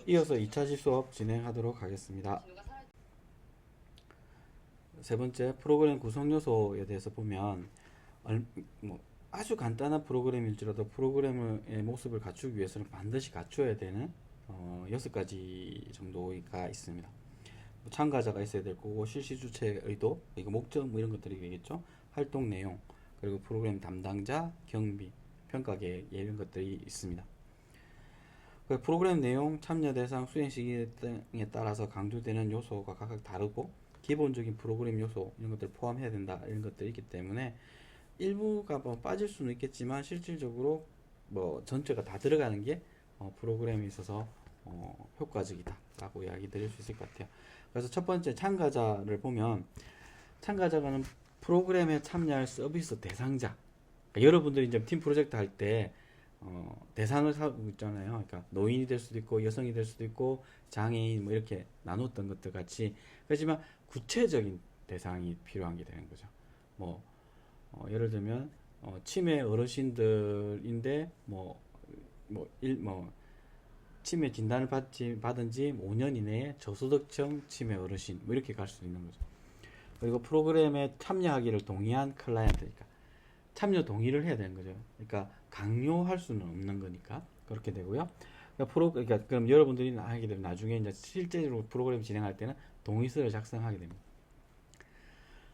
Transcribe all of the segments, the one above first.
이어서 2차시 수업 진행하도록 하겠습니다. 세 번째, 프로그램 구성 요소에 대해서 보면 아주 간단한 프로그램일지라도 프로그램의 모습을 갖추기 위해서는 반드시 갖춰야 되는 6가지 정도가 있습니다. 참가자가 있어야 될 거고, 실시 주체의 의도, 이거 목적 이런 것들이 되겠죠. 활동 내용, 그리고 프로그램 담당자, 경비, 평가 계획 이런 것들이 있습니다. 프로그램 내용, 참여 대상, 수행 시기 등에 따라서 강조되는 요소가 각각 다르고, 기본적인 프로그램 요소 이런 것들을 포함해야 된다 이런 것들이 있기 때문에 일부가 빠질 수는 있겠지만 실질적으로 전체가 다 들어가는 게 프로그램에 있어서 효과적이다 라고 이야기 드릴 수 있을 것 같아요. 그래서 첫 번째, 참가자를 보면 참가자는 프로그램에 참여할 서비스 대상자. 그러니까 여러분들이 이제 팀 프로젝트 할 때 대상을 사고 있잖아요. 그러니까 노인이 될 수도 있고 여성이 될 수도 있고 장애인 이렇게 나눴던 것들 같이, 그렇지만 구체적인 대상이 필요한 게 되는 거죠. 예를 들면 치매 어르신들인데 치매 진단을 받은 지 5년 이내에 저소득층 치매 어르신 이렇게 갈 수 있는 거죠. 그리고 프로그램에 참여하기를 동의한 클라이언트니까 참여 동의를 해야 되는 거죠. 그러니까 강요할 수는 없는 거니까 그렇게 되고요. 그러니까 그럼 여러분들이 하게 되면 나중에 이제 실제로 프로그램 진행할 때는 동의서를 작성하게 됩니다.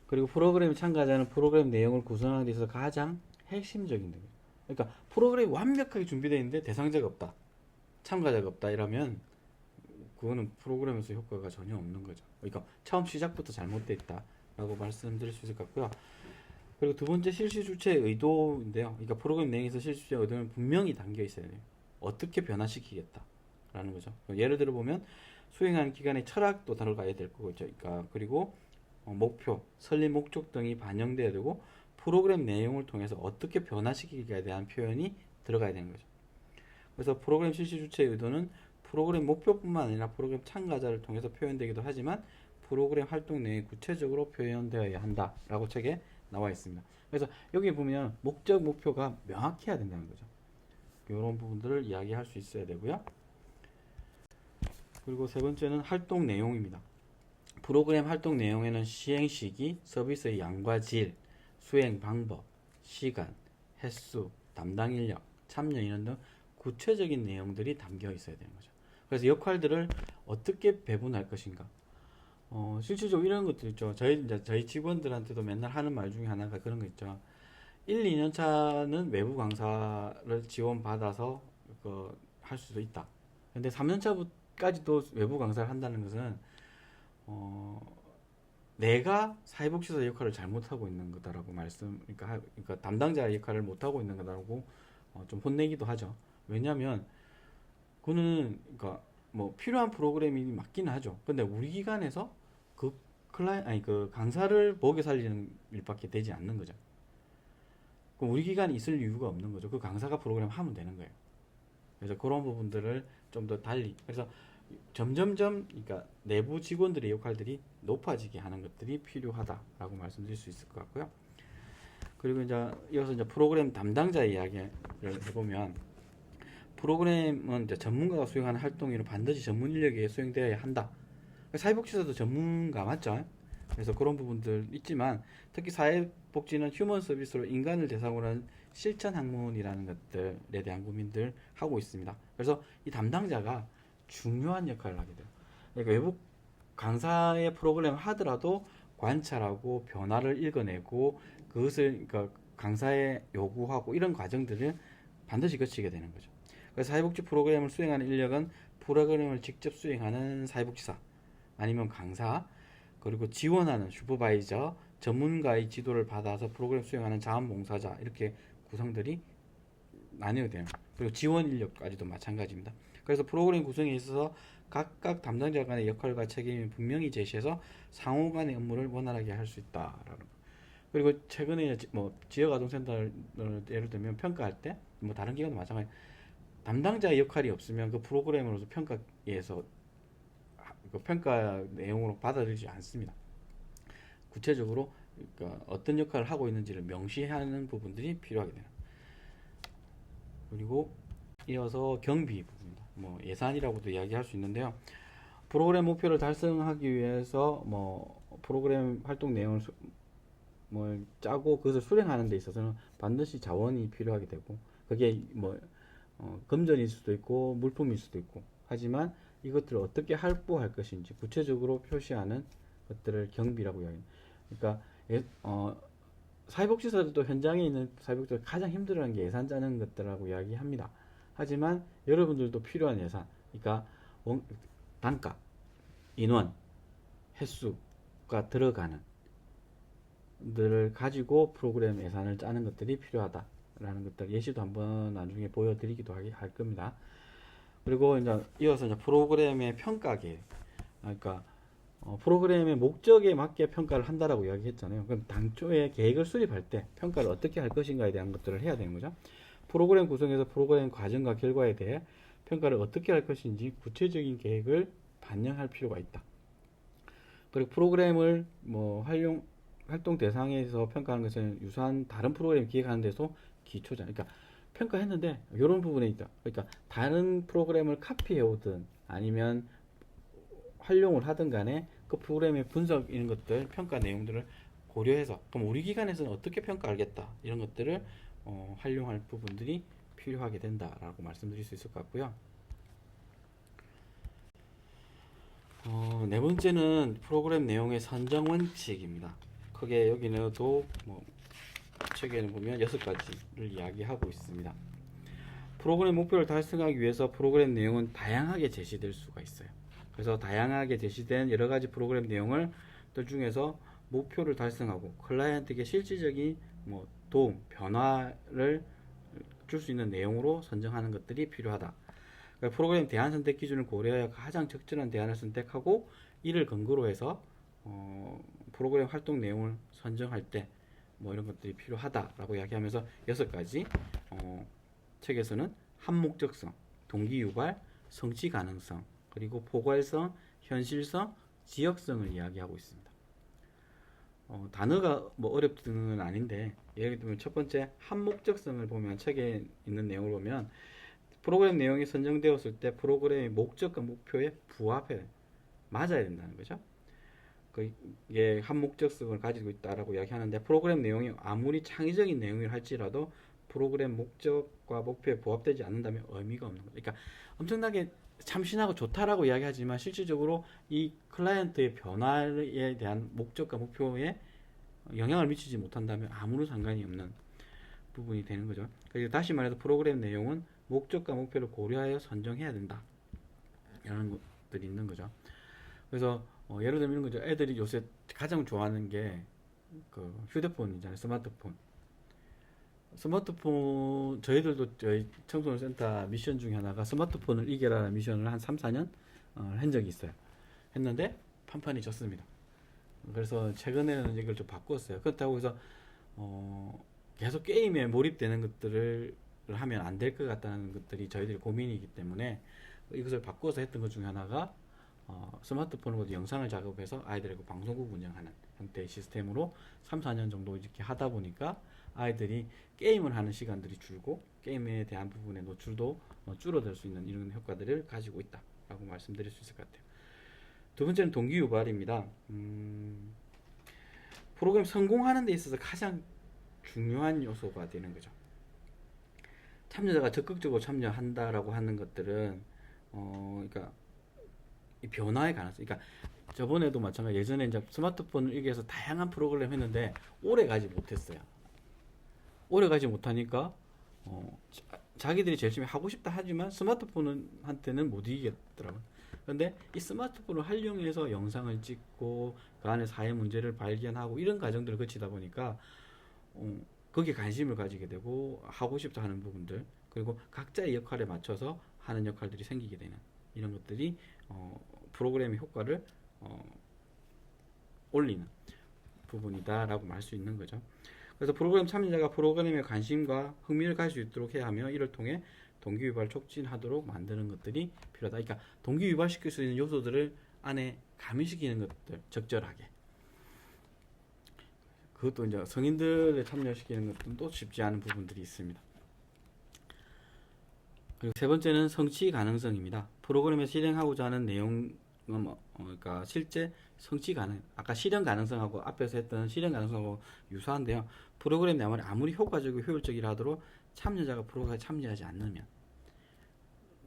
그리고 프로그램 참가자는 프로그램 내용을 구성하는 데 있어서 가장 핵심적인 거예요. 그러니까 프로그램이 완벽하게 준비되어 있는데 대상자가 없다, 참가자가 없다 이러면 그거는 프로그램에서 효과가 전혀 없는 거죠. 그러니까 처음 시작부터 잘못되어 있다라고 말씀드릴 수 있을 것 같고요. 그리고 두 번째, 실시 주체의 의도인데요. 그러니까 프로그램 내용에서 실시 주체의 의도는 분명히 담겨 있어야 돼요. 어떻게 변화시키겠다라는 거죠. 예를 들어 보면 수행하는 기간의 철학도 들어가야 될 거죠. 그러니까 그리고 목표, 설립 목적 등이 반영돼야 되고 프로그램 내용을 통해서 어떻게 변화시키기에 대한 표현이 들어가야 되는 거죠. 그래서 프로그램 실시 주체의 의도는 프로그램 목표뿐만 아니라 프로그램 참가자를 통해서 표현되기도 하지만 프로그램 활동 내용이 구체적으로 표현되어야 한다라고 책에 나와 있습니다. 그래서 여기 보면 목적, 목표가 명확해야 된다는 거죠. 이런 부분들을 이야기할 수 있어야 되고요. 그리고 세 번째는 활동 내용입니다. 프로그램 활동 내용에는 시행 시기, 서비스의 양과 질, 수행 방법, 시간, 횟수, 담당 인력, 참여 인원 등 구체적인 내용들이 담겨 있어야 되는 거죠. 그래서 역할들을 어떻게 배분할 것인가. 실질적으로 이런 것들 있죠. 저희 직원들한테도 맨날 하는 말 중에 하나가 그런 거 있죠. 1, 2년 차는 외부 강사를 지원받아서 할 수도 있다. 근데 3년 차까지도 외부 강사를 한다는 것은 내가 사회복지사 역할을 잘못하고 있는 거다라고 그러니까 담당자 역할을 못하고 있는 거다라고 좀 혼내기도 하죠. 왜냐하면 그는 그러니까 필요한 프로그램이 맞기는 하죠. 근데 우리 기관에서 그 강사를 먹여 살리는 일밖에 되지 않는 거죠. 그럼 우리 기관이 있을 이유가 없는 거죠. 그 강사가 프로그램 하면 되는 거예요. 그래서 그런 부분들을 좀 더 달리, 그래서 점점점 그러니까 내부 직원들의 역할들이 높아지게 하는 것들이 필요하다라고 말씀드릴 수 있을 것 같고요. 그리고 이어서 프로그램 담당자 이야기를 해보면, 프로그램은 전문가가 수행하는 활동이로 반드시 전문 인력에 수행되어야 한다. 사회복지사도 전문가 맞죠? 그래서 그런 부분들 있지만 특히 사회복지는 휴먼 서비스로 인간을 대상으로 하는 실천 학문이라는 것들에 대한 고민들 하고 있습니다. 그래서 이 담당자가 중요한 역할을 하게 돼요. 그러니까 외부 강사의 프로그램을 하더라도 관찰하고 변화를 읽어내고 그것을 그러니까 강사에 요구하고 이런 과정들을 반드시 거치게 되는 거죠. 그래서 사회복지 프로그램을 수행하는 인력은 프로그램을 직접 수행하는 사회복지사 아니면 강사, 그리고 지원하는 슈퍼바이저, 전문가의 지도를 받아서 프로그램 수행하는 자원봉사자, 이렇게 구성들이 나뉘어야 돼요. 그리고 지원 인력까지도 마찬가지입니다. 그래서 프로그램 구성에 있어서 각각 담당자 간의 역할과 책임을 분명히 제시해서 상호 간의 업무를 원활하게 할 수 있다라는 거. 그리고 최근에 지역아동센터를 예를 들면 평가할 때 다른 기관도 마찬가지, 담당자의 역할이 없으면 그 프로그램으로서 평가에서 그 평가 내용으로 받아들이지 않습니다. 구체적으로 그러니까 어떤 역할을 하고 있는지를 명시하는 부분들이 필요하게 돼요. 그리고 이어서 경비 부분입니다. 뭐 예산이라고도 이야기할 수 있는데요. 프로그램 목표를 달성하기 위해서 뭐 프로그램 활동 내용을 뭐 짜고 그것을 수행하는 데 있어서는 반드시 자원이 필요하게 되고, 그게 뭐 금전일 수도 있고 물품일 수도 있고, 하지만 이것들을 어떻게 할부할 것인지 구체적으로 표시하는 것들을 경비라고 이야기합니다. 그러니까 사회복지사들도 현장에 있는 사회복지사 가장 힘들어하는 게 예산 짜는 것들라고 이야기합니다. 하지만 여러분들도 필요한 예산, 그러니까 단가, 인원, 횟수가 들어가는 들을 가지고 프로그램 예산을 짜는 것들이 필요하다라는 것들 예시도 한번 나중에 보여드리기도 할 겁니다. 그리고 이제 이어서 이제 프로그램의 평가 계획, 그러니까 프로그램의 목적에 맞게 평가를 한다라고 이야기했잖아요. 그럼 당초에 계획을 수립할 때 평가를 어떻게 할 것인가에 대한 것들을 해야 되는 거죠. 프로그램 구성에서 프로그램 과정과 결과에 대해 평가를 어떻게 할 것인지 구체적인 계획을 반영할 필요가 있다. 그리고 프로그램을 뭐 활동 대상에서 평가하는 것은 유사한 다른 프로그램 기획하는 데서 기초잖아요. 그러니까 평가했는데 이런 부분에 있다. 그러니까 다른 프로그램을 카피해 오든 아니면 활용을 하든 간에 그 프로그램의 분석 이런 것들 평가 내용들을 고려해서, 그럼 우리 기관에서는 어떻게 평가하겠다 이런 것들을 활용할 부분들이 필요하게 된다라고 말씀드릴 수 있을 것 같고요. 네 번째는 프로그램 내용의 선정 원칙입니다. 크게 여기는도 뭐 책에는 보면 6가지를 이야기하고 있습니다. 프로그램 목표를 달성하기 위해서 프로그램 내용은 다양하게 제시될 수가 있어요. 그래서 다양하게 제시된 여러 가지 프로그램 내용을 들 중에서 목표를 달성하고 클라이언트에게 실질적인 뭐 도움, 변화를 줄 수 있는 내용으로 선정하는 것들이 필요하다. 그러니까 프로그램 대안 선택 기준을 고려하여 가장 적절한 대안을 선택하고 이를 근거로 해서 프로그램 활동 내용을 선정할 때 뭐 이런 것들이 필요하다라고 이야기하면서 6가지 책에서는 한목적성, 동기유발, 성취 가능성, 그리고 포괄성, 현실성, 지역성을 이야기하고 있습니다. 단어가 뭐 어렵던 건 아닌데, 예를 들면 첫 번째 한목적성을 보면, 책에 있는 내용을 보면 프로그램 내용이 선정되었을 때 프로그램의 목적과 목표에 부합해 맞아야 된다는 거죠. 이게 한목적성을 가지고 있다라고 이야기하는데, 프로그램 내용이 아무리 창의적인 내용을 할지라도 프로그램 목적과 목표에 부합되지 않는다면 의미가 없는 거죠. 그러니까 엄청나게 참신하고 좋다라고 이야기하지만 실질적으로 이 클라이언트의 변화에 대한 목적과 목표에 영향을 미치지 못한다면 아무런 상관이 없는 부분이 되는 거죠. 그래서 다시 말해서 프로그램 내용은 목적과 목표를 고려하여 선정해야 된다, 이런 것들이 있는 거죠. 그래서 예를 들면 이런 거죠. 애들이 요새 가장 좋아하는 게 그 휴대폰이잖아요. 스마트폰, 저희들도 저희 청소년 센터 미션 중에 하나가 스마트폰을 이겨라는 미션을 한 3, 4년 한 적이 있어요. 했는데 판판이 졌습니다. 그래서 최근에는 이걸 좀 바꿨어요. 그렇다고 해서 계속 게임에 몰입되는 것들을 하면 안 될 것 같다는 것들이 저희들의 고민이기 때문에 이것을 바꿔서 했던 것 중에 하나가 스마트폰으로 영상을 작업해서 아이들하고 방송국 운영하는 형태의 시스템으로 3, 4년 정도 이렇게 하다 보니까 아이들이 게임을 하는 시간들이 줄고 게임에 대한 부분의 노출도 줄어들 수 있는 이런 효과들을 가지고 있다라고 말씀드릴 수 있을 것 같아요. 두 번째는 동기유발입니다. 프로그램 성공하는 데 있어서 가장 중요한 요소가 되는 거죠. 참여자가 적극적으로 참여한다라고 하는 것들은 그러니까 이 변화의 가능성. 그러니까 저번에도 마찬가지. 예전에 이제 스마트폰을 이겨서 다양한 프로그램 했는데 오래 가지 못했어요. 오래 가지 못하니까 자기들이 제일 처음에 하고 싶다 하지만 스마트폰한테는 못 이기겠더라고요. 그런데 이 스마트폰을 활용해서 영상을 찍고 그 안에 사회 문제를 발견하고 이런 과정들을 거치다 보니까 거기에 관심을 가지게 되고 하고 싶다 하는 부분들, 그리고 각자의 역할에 맞춰서 하는 역할들이 생기게 되는 이런 것들이 프로그램의 효과를 올리는 부분이다라고 말 수 있는 거죠. 그래서 프로그램 참여자가 프로그램에 관심과 흥미를 가질 수 있도록 해야 하며 이를 통해 동기유발 촉진하도록 만드는 것들이 필요하다. 그러니까 동기유발시킬 수 있는 요소들을 안에 가미시키는 것들 적절하게. 그것도 이제 성인들을 참여시키는 것도 또 쉽지 않은 부분들이 있습니다. 그리고 세 번째는 성취 가능성입니다. 프로그램에 실행하고자 하는 내용은 그러니까 실제 성취 가능, 아까 실현 가능성하고 앞에서 했던 실현 가능성하고 유사한데요. 프로그램 내용이 아무리 효과적이고 효율적이라 하도록 참여자가 프로그램에 참여하지 않으면,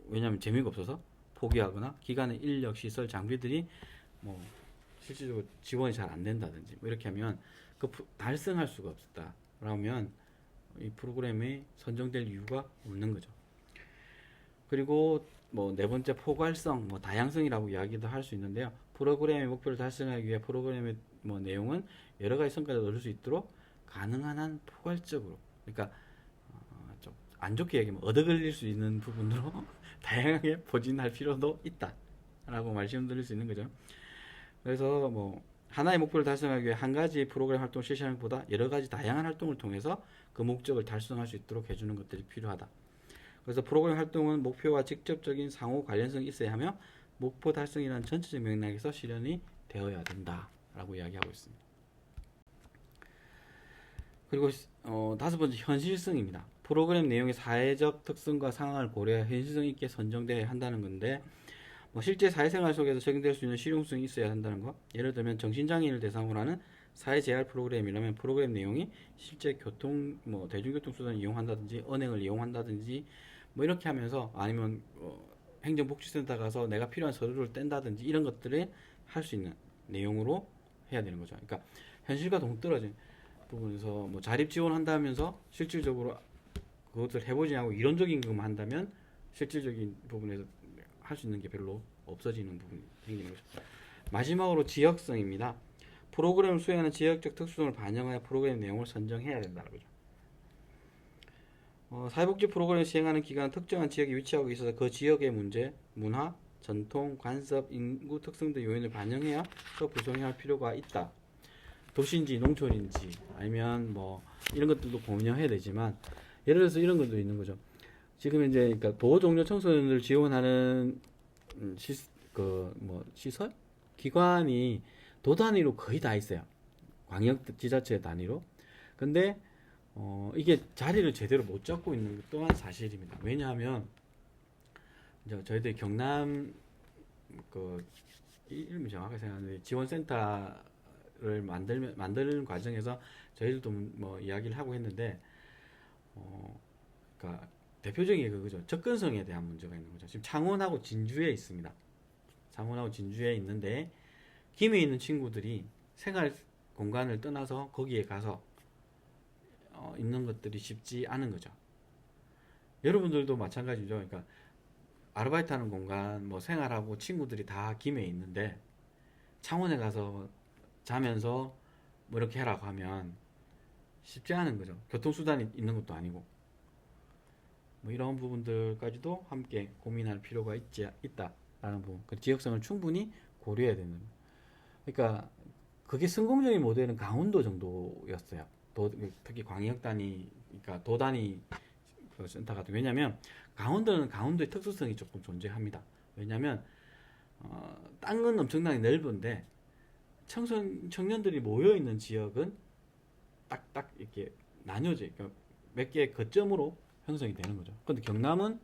왜냐하면 재미가 없어서 포기하거나 기간의 인력, 시설, 장비들이 뭐 실질적으로 지원이 잘 안 된다든지 뭐 이렇게 하면 달성할 수가 없다. 그러면 이 프로그램이 선정될 이유가 없는 거죠. 그리고 뭐 네 번째 포괄성, 뭐 다양성이라고 이야기도 할 수 있는데요. 프로그램의 목표를 달성하기 위해 프로그램의 뭐 내용은 여러 가지 성과를 얻을 수 있도록 가능한 한 포괄적으로, 그러니까 좀 안 좋게 얘기하면 얻어 걸릴 수 있는 부분으로 다양하게 포진할 필요도 있다라고 말씀드릴 수 있는 거죠. 그래서 뭐 하나의 목표를 달성하기 위해 한 가지 프로그램 활동을 실시하는 것보다 여러 가지 다양한 활동을 통해서 그 목적을 달성할 수 있도록 해주는 것들이 필요하다. 그래서 프로그램 활동은 목표와 직접적인 상호 관련성이 있어야 하며 목표 달성이라는 전체적 맥락에서 실현이 되어야 된다라고 이야기하고 있습니다. 그리고 다섯 번째 현실성입니다. 프로그램 내용의 사회적 특성과 상황을 고려해 현실성 있게 선정되어야 한다는 건데, 뭐 실제 사회생활 속에서 적용될 수 있는 실용성이 있어야 한다는 것. 예를 들면 정신장애인을 대상으로 하는 사회재활 프로그램이라면 프로그램 내용이 실제 뭐 대중교통 수단을 이용한다든지 은행을 이용한다든지 뭐 이렇게 하면서, 아니면 행정복지센터 가서 내가 필요한 서류를 뗀다든지 이런 것들을 할 수 있는 내용으로 해야 되는 거죠. 그러니까 현실과 동떨어진 부분에서 뭐 자립 지원한다면서 실질적으로 그것을 해보지 않고 이론적인 것만 한다면 실질적인 부분에서 할 수 있는 게 별로 없어지는 부분이 생기는 거죠. 마지막으로 지역성입니다. 프로그램을 수행하는 지역적 특수성을 반영하여 프로그램 내용을 선정해야 된다는 거죠. 사회복지 프로그램을 시행하는 기관은 특정한 지역에 위치하고 있어서 그 지역의 문제, 문화, 전통, 관습, 인구 특성 등 요인을 반영해야 또 구성해야 할 필요가 있다. 도시인지 농촌인지 아니면 뭐 이런 것들도 고민해야 되지만, 예를 들어서 이런 것도 있는 거죠. 지금 이제 그러니까 보호 종료 청소년을 지원하는 시설 기관이 도 단위로 거의 다 있어요. 광역 지자체 단위로. 근데 이게 자리를 제대로 못 잡고 있는 것 또한 사실입니다. 왜냐하면 이제 저희들이 경남 이름이 정확하게 생각하는데 지원센터를 만드는 과정에서 저희들도 뭐 이야기를 하고 했는데, 그러니까 대표적인 게 그거죠. 접근성에 대한 문제가 있는 거죠. 지금 창원하고 진주에 있습니다. 창원하고 진주에 있는데 김해 있는 친구들이 생활 공간을 떠나서 거기에 가서 있는 것들이 쉽지 않은 거죠. 여러분들도 마찬가지죠. 그러니까 아르바이트 하는 공간, 뭐 생활하고 친구들이 다 김해에 있는데 창원에 가서 자면서 뭐 이렇게 해라고 하면 쉽지 않은 거죠. 교통수단이 있는 것도 아니고. 뭐 이런 부분들까지도 함께 고민할 필요가 있다라는 부분. 그 지역성을 충분히 고려해야 되는. 그러니까 그게 성공적인 모델은 강원도 정도였어요. 특히 광역 단위, 그러니까 도 단위 센터 같은. 왜냐하면 강원도는 강원도의 특수성이 조금 존재합니다. 왜냐하면 땅은 엄청나게 넓은데 청년들이 모여 있는 지역은 딱딱 이렇게 나뉘어져, 그러니까 몇 개의 거점으로 형성이 되는 거죠. 근데 경남은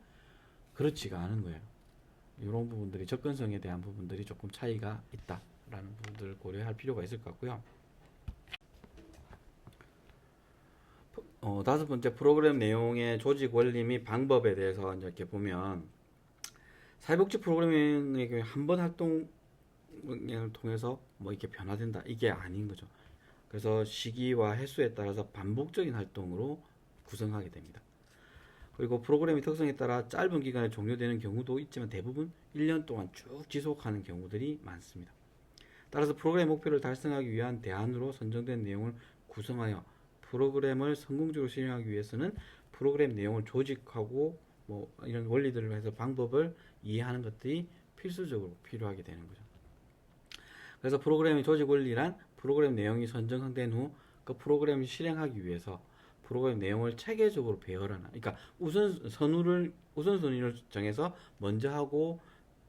그렇지가 않은 거예요. 이런 부분들이 접근성에 대한 부분들이 조금 차이가 있다라는 부분들을 고려할 필요가 있을 것 같고요. 다섯 번째, 프로그램 내용의 조직 원리 및 방법에 대해서 이렇게 보면, 사회복지 프로그래밍의 경우에 한 번 활동을 통해서 뭐 이렇게 변화된다, 이게 아닌 거죠. 그래서 시기와 횟수에 따라서 반복적인 활동으로 구성하게 됩니다. 그리고 프로그램의 특성에 따라 짧은 기간에 종료되는 경우도 있지만 대부분 1년 동안 쭉 지속하는 경우들이 많습니다. 따라서 프로그램 목표를 달성하기 위한 대안으로 선정된 내용을 구성하여 프로그램을 성공적으로 실행하기 위해서는 프로그램 내용을 조직하고 뭐 이런 원리들을 해서 방법을 이해하는 것들이 필수적으로 필요하게 되는 거죠. 그래서 프로그램의 조직 원리란 프로그램 내용이 선정된 후 그 프로그램을 실행하기 위해서 프로그램 내용을 체계적으로 배열하는, 그러니까 우선순위를 정해서 먼저 하고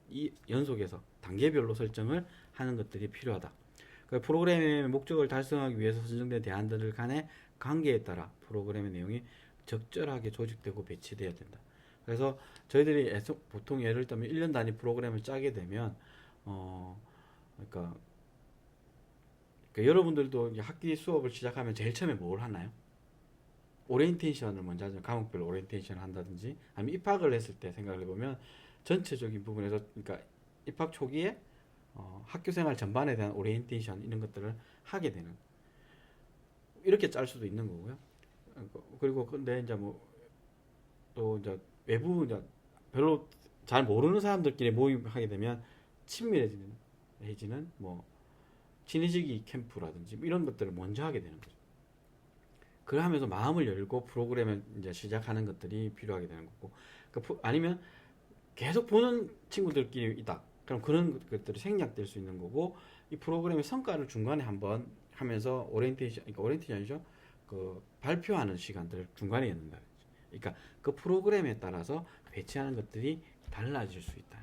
이 연속해서 단계별로 설정을 하는 것들이 필요하다. 그러니까 프로그램의 목적을 달성하기 위해서 선정된 대안들 간의 관계에 따라 프로그램의 내용이 적절하게 조직되고 배치되어야 된다. 그래서 저희들이 보통 예를 들면 1년 단위 프로그램을 짜게 되면 그러니까, 여러분들도 학기 수업을 시작하면 제일 처음에 뭘 하나요? 오리엔테이션을 먼저 하죠. 과목별로 오리엔테이션을 한다든지, 아니면 입학을 했을 때 생각을 해보면 전체적인 부분에서, 그러니까 입학 초기에 학교 생활 전반에 대한 오리엔테이션 이런 것들을 하게 되는, 이렇게 짤 수도 있는 거고요. 그리고 근데 이제 뭐 또 이제 외부 이제 별로 잘 모르는 사람들끼리 모임하게 되면 친밀해지는 뭐 친해지기 캠프라든지 뭐 이런 것들을 먼저 하게 되는 거죠. 그걸 하면서 마음을 열고 프로그램을 이제 시작하는 것들이 필요하게 되는 거고, 아니면 계속 보는 친구들끼리 있다. 그럼 그런 것들이 생략될 수 있는 거고, 이 프로그램의 성과를 중간에 한번 하면서 그러니까 오리엔테이션이죠. 그 발표하는 시간들을 중간에 넣는다. 그러니까 그 프로그램에 따라서 배치하는 것들이 달라질 수 있다.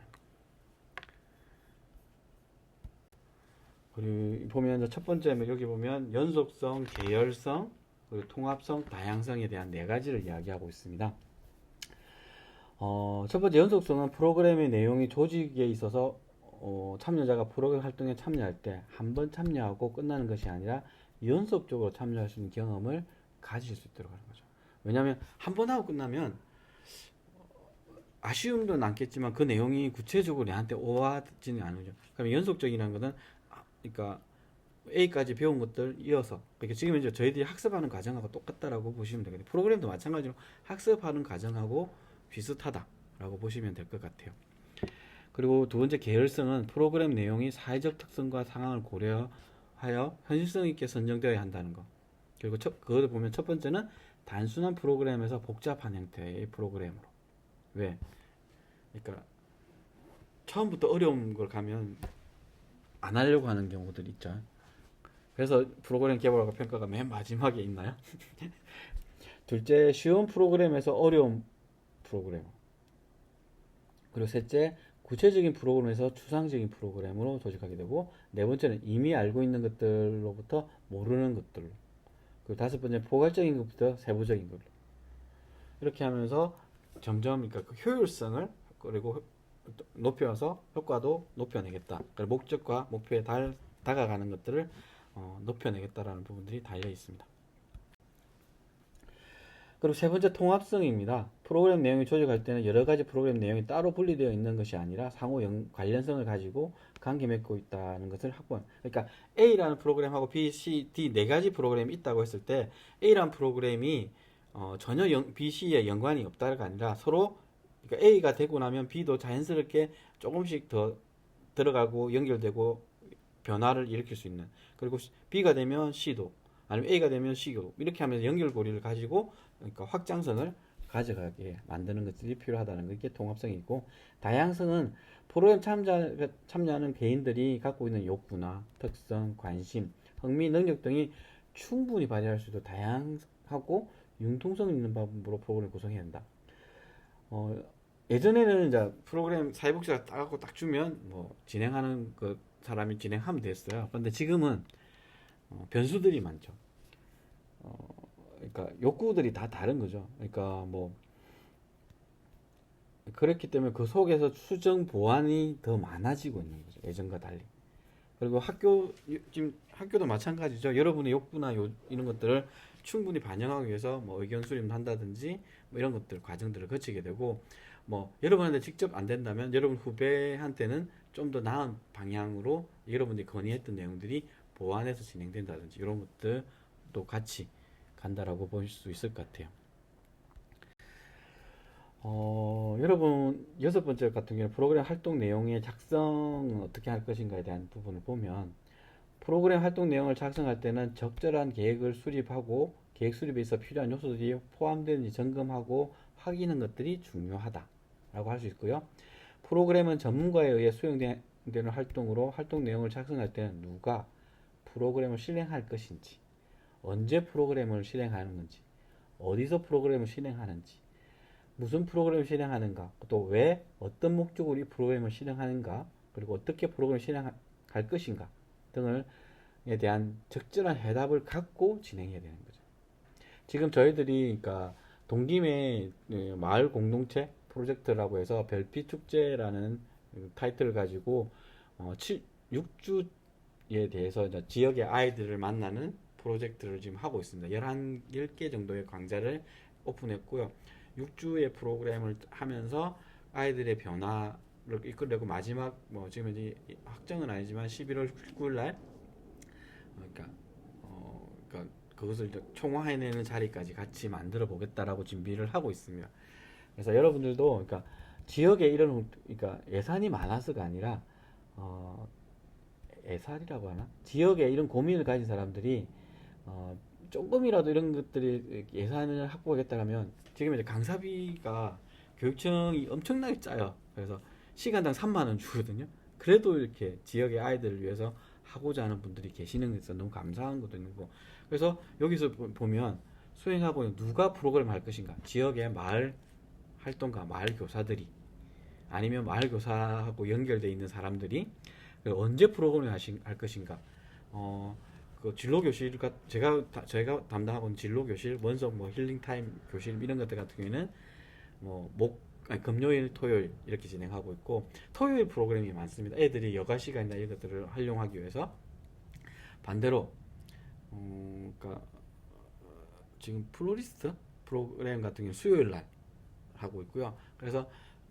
그리고 보면 첫 번째 여기 보면 연속성, 계열성, 그리고 통합성, 다양성에 대한 네 가지를 이야기하고 있습니다. 첫 번째 연속성은 프로그램의 내용이 조직에 있어서 참여자가 프로그램 활동에 참여할 때 한 번 참여하고 끝나는 것이 아니라 연속적으로 참여할 수 있는 경험을 가질 수 있도록 하는 거죠. 왜냐하면 한 번 하고 끝나면 아쉬움도 남겠지만 그 내용이 구체적으로 내한테 오와지는 않으죠. 그럼 연속적이라는 것은 그러니까 A까지 배운 것들 이어서, 그러니까 지금 이제 저희들이 학습하는 과정하고 똑같다라고 보시면 되겠네요. 프로그램도 마찬가지로 학습하는 과정하고 비슷하다라고 보시면 될 것 같아요. 그리고 두 번째 계열성은 프로그램 내용이 사회적 특성과 상황을 고려하여 현실성 있게 선정되어야 한다는 거. 그리고 그것을 보면 첫 번째는 단순한 프로그램에서 복잡한 형태의 프로그램으로. 왜? 그러니까 처음부터 어려운 걸 가면 안 하려고 하는 경우들 있죠. 그래서 프로그램 개발과 평가가 맨 마지막에 있나요? 둘째, 쉬운 프로그램에서 어려운 프로그램. 그리고 셋째, 구체적인 프로그램에서 추상적인 프로그램으로 조직하게 되고, 네 번째는 이미 알고 있는 것들로부터 모르는 것들로, 그리고 다섯 번째 포괄적인 것부터 세부적인 걸로, 이렇게 하면서 점점 그러니까 그 효율성을 그리고 높여서 효과도 높여내겠다. 그리고 목적과 목표에 다가가는 것들을 높여내겠다라는 부분들이 달려 있습니다. 그리고 세 번째 통합성입니다. 프로그램 내용이 조직할 때는 여러 가지 프로그램 내용이 따로 분리되어 있는 것이 아니라 상호 관련성을 가지고 관계 맺고 있다는 것을 확보한. 그러니까 A라는 프로그램하고 B, C, D 네 가지 프로그램이 있다고 했을 때 A라는 프로그램이 전혀 B, C에 연관이 없다가 아니라 서로, 그러니까 A가 되고 나면 B도 자연스럽게 조금씩 더 들어가고 연결되고 변화를 일으킬 수 있는, 그리고 B가 되면 C도, 아니면 A가 되면 C도, 이렇게 하면서 연결고리를 가지고 그러니까 확장성을 가져가게 만드는 것들이 필요하다는 게 통합성이고, 다양성은 프로그램 참여하는 개인들이 갖고 있는 욕구나 특성, 관심, 흥미, 능력 등이 충분히 발휘할 수 있도록 다양하고 융통성 있는 방법으로 프로그램을 구성해야 한다. 예전에는 이제 프로그램 사회복지가 따갖고 딱 주면 뭐 진행하는 그 사람이 진행하면 됐어요. 근데 지금은 변수들이 많죠. 그러니까 욕구들이 다 다른 거죠. 그러니까 뭐 그렇기 때문에 그 속에서 수정 보완이 더 많아지고 있는 거죠. 예전과 달리. 그리고 지금 학교도 마찬가지죠. 여러분의 욕구나 이런 것들을 충분히 반영하기 위해서 뭐 의견 수렴을 한다든지 뭐 이런 것들 과정들을 거치게 되고, 뭐 여러분한테 직접 안 된다면 여러분 후배한테는 좀 더 나은 방향으로 여러분이 건의했던 내용들이 보완해서 진행된다든지 이런 것들도 같이 간다라고 볼 수 있을 것 같아요. 여러분 여섯 번째 같은 경우는 프로그램 활동 내용의 작성은 어떻게 할 것인가에 대한 부분을 보면, 프로그램 활동 내용을 작성할 때는 적절한 계획을 수립하고 계획 수립에 있어 필요한 요소들이 포함되는지 점검하고 확인하는 것들이 중요하다라고 할 수 있고요. 프로그램은 전문가에 의해 수행되는 활동으로 활동 내용을 작성할 때는 누가 프로그램을 실행할 것인지, 언제 프로그램을 실행하는 건지, 어디서 프로그램을 실행하는지, 무슨 프로그램을 실행하는가, 또 왜 어떤 목적으로 이 프로그램을 실행하는가, 그리고 어떻게 프로그램을 실행할 것인가 등을에 대한 적절한 해답을 갖고 진행해야 되는 거죠. 지금 저희들이 그러니까 동김의 마을 공동체 프로젝트라고 해서 별빛 축제라는 타이틀을 가지고 6주에 대해서 이제 지역의 아이들을 만나는 프로젝트를 지금 하고 있습니다. 10개 정도의 강좌를 오픈했고요. 6주의 프로그램을 하면서 아이들의 변화를 이끌려고 마지막 지금 이제 확정은 아니지만 11월 19일 날 그러니까 그러니까 그것을 이제 총화해내는 자리까지 같이 만들어 보겠다라고 준비를 하고 있습니다. 그래서 여러분들도 그러니까 지역에 이런 그러니까 예산이 많아서가 아니라 예산이라고 하나? 지역에 이런 고민을 가진 사람들이 조금이라도 이런 것들이 예산을 확보하겠다면 지금 이제 강사비가 교육청이 엄청나게 짜요. 그래서 시간당 3만 원 주거든요. 그래도 이렇게 지역의 아이들을 위해서 하고자 하는 분들이 계시는 데서 너무 감사한 것도 있는 거. 그래서 여기서 보면 수행하고 누가 프로그램 할 것인가? 지역의 마을 활동가, 마을 교사들이 아니면 마을 교사하고 연결되어 있는 사람들이 언제 프로그램을 할 것인가? 그 진로 교실 제가 담당하고 있는 진로 교실, 원석 힐링 타임 교실 이런 것들 같은 경우에는 금요일, 토요일 이렇게 진행하고 있고 토요일 프로그램이 많습니다. 애들이 여가 시간이나 이런 것들을 활용하기 위해서 반대로 그러니까 지금 플로리스트 프로그램 같은 경우는 수요일 날 하고 있고요. 그래서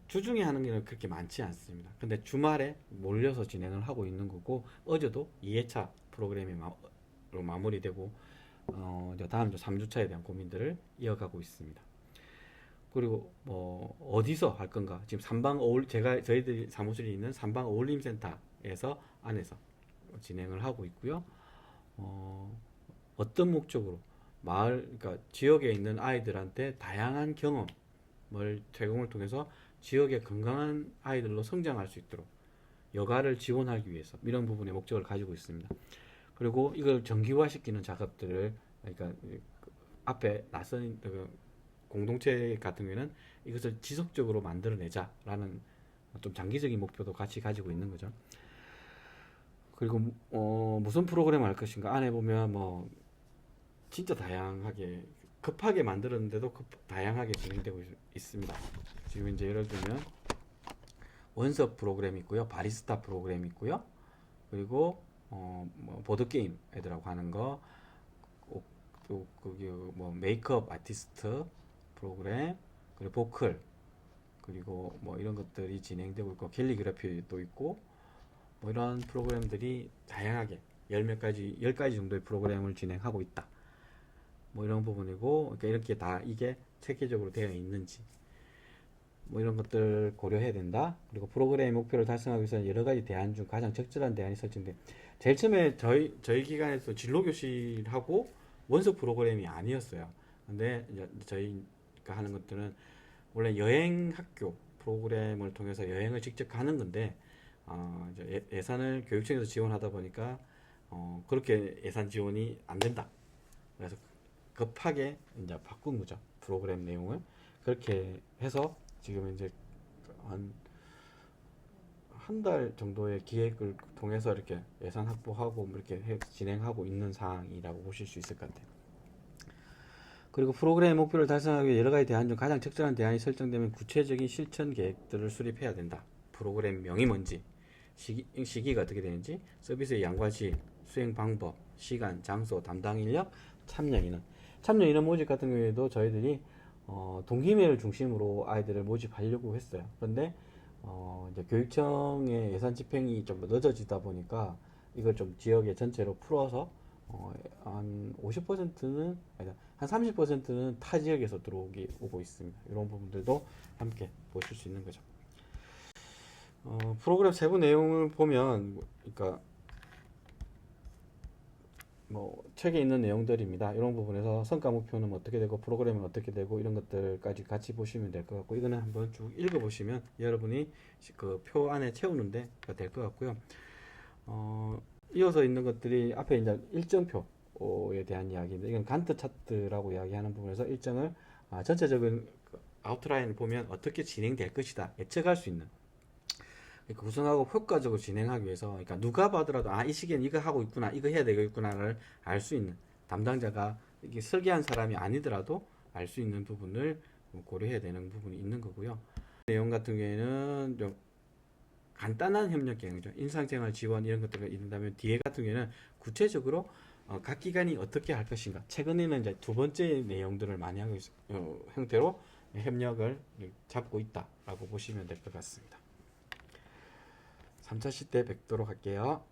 주중에 하는 게 그렇게 많지 않습니다. 근데 주말에 몰려서 진행을 하고 있는 거고 어제도 2회차 프로그램이 마무리되고 이제 다음 주 3주차에 대한 고민들을 이어가고 있습니다. 그리고 어디서 할 건가? 지금 저희들이 사무실이 있는 삼방 어울림센터에서 안에서 진행을 하고 있고요. 어떤 목적으로 그러니까 지역에 있는 아이들한테 다양한 경험을 제공을 통해서 지역의 건강한 아이들로 성장할 수 있도록 여가를 지원하기 위해서 이런 부분의 목적을 가지고 있습니다. 그리고 이걸 정기화시키는 작업들을 그러니까 앞에 낯선 공동체 같은 경우에는 이것을 지속적으로 만들어내자라는 좀 장기적인 목표도 같이 가지고 있는 거죠. 그리고 무슨 프로그램을 할 것인가 안에 보면 진짜 다양하게 급하게 만들었는데도 다양하게 진행되고 있습니다. 지금 이제 예를 들면 원석 프로그램 있고요, 바리스타 프로그램 있고요, 그리고 보드 게임 애들하고 하는 거, 또 거기 메이크업 아티스트 프로그램, 그리고 보컬, 그리고 이런 것들이 진행되고 있고 캘리그래피도 있고 이런 프로그램들이 다양하게 10가지 정도의 프로그램을 진행하고 있다. 이런 부분이고, 그러니까 이렇게 다 이게 체계적으로 되어 있는지, 이런 것들 고려해야 된다. 그리고 프로그램의 목표를 달성하기 위해서 여러 가지 대안 중 가장 적절한 대안이 설정돼. 제일 처음에 저희 기관에서 진로 교실하고 원서 프로그램이 아니었어요. 근데 이제 저희가 하는 것들은 원래 여행 학교 프로그램을 통해서 여행을 직접 가는 건데, 이제 예산을 교육청에서 지원하다 보니까 그렇게 예산 지원이 안 된다. 그래서 급하게 이제 바꾼 거죠. 프로그램 내용을 그렇게 해서 지금 이제 한 달 정도의 기획을 통해서 이렇게 예산 확보하고 이렇게 진행하고 있는 상황이라고 보실 수 있을 것 같아요. 그리고 프로그램의 목표를 달성하기 위해 여러 가지 대안 중 가장 적절한 대안이 설정되면 구체적인 실천 계획들을 수립해야 된다. 프로그램 명이 뭔지, 시기가 어떻게 되는지, 서비스의 양과 질, 수행 방법, 시간, 장소, 담당 인력, 참여 인원 모집 같은 경우에도 저희들이 동기매를 중심으로 아이들을 모집하려고 했어요. 그런데 이제 교육청의 예산 집행이 좀 늦어지다 보니까 이걸 좀 지역에 전체로 풀어서 한 50%는 한 30%는 타 지역에서 오고 있습니다. 이런 부분들도 함께 보실 수 있는 거죠. 프로그램 세부 내용을 보면 그러니까 책에 있는 내용들입니다. 이런 부분에서 성과 목표는 어떻게 되고 프로그램은 어떻게 되고 이런 것들까지 같이 보시면 될 것 같고, 이거는 한번 쭉 읽어보시면 여러분이 그 표 안에 채우는데 될 것 같고요. 이어서 있는 것들이 앞에 이제 일정표에 대한 이야기인데, 이건 간트 차트라고 이야기하는 부분에서 일정을 전체적인 아웃라인을 보면 어떻게 진행될 것이다 예측할 수 있는, 구성하고 효과적으로 진행하기 위해서, 그러니까 누가 봐더라도 이 시기엔 이거 하고 있구나, 이거 해야 되겠구나를 알 수 있는, 담당자가 이게 설계한 사람이 아니더라도 알 수 있는 부분을 고려해야 되는 부분이 있는 거고요. 내용 같은 경우에는 좀 간단한 협력 계획이죠. 일상생활 지원 이런 것들을 이룬다면 뒤에 같은 경우에는 구체적으로 각 기관이 어떻게 할 것인가. 최근에는 이제 두 번째 내용들을 많이 하고 형태로 협력을 잡고 있다라고 보시면 될 것 같습니다. 3차 시대 뵙도록 할게요.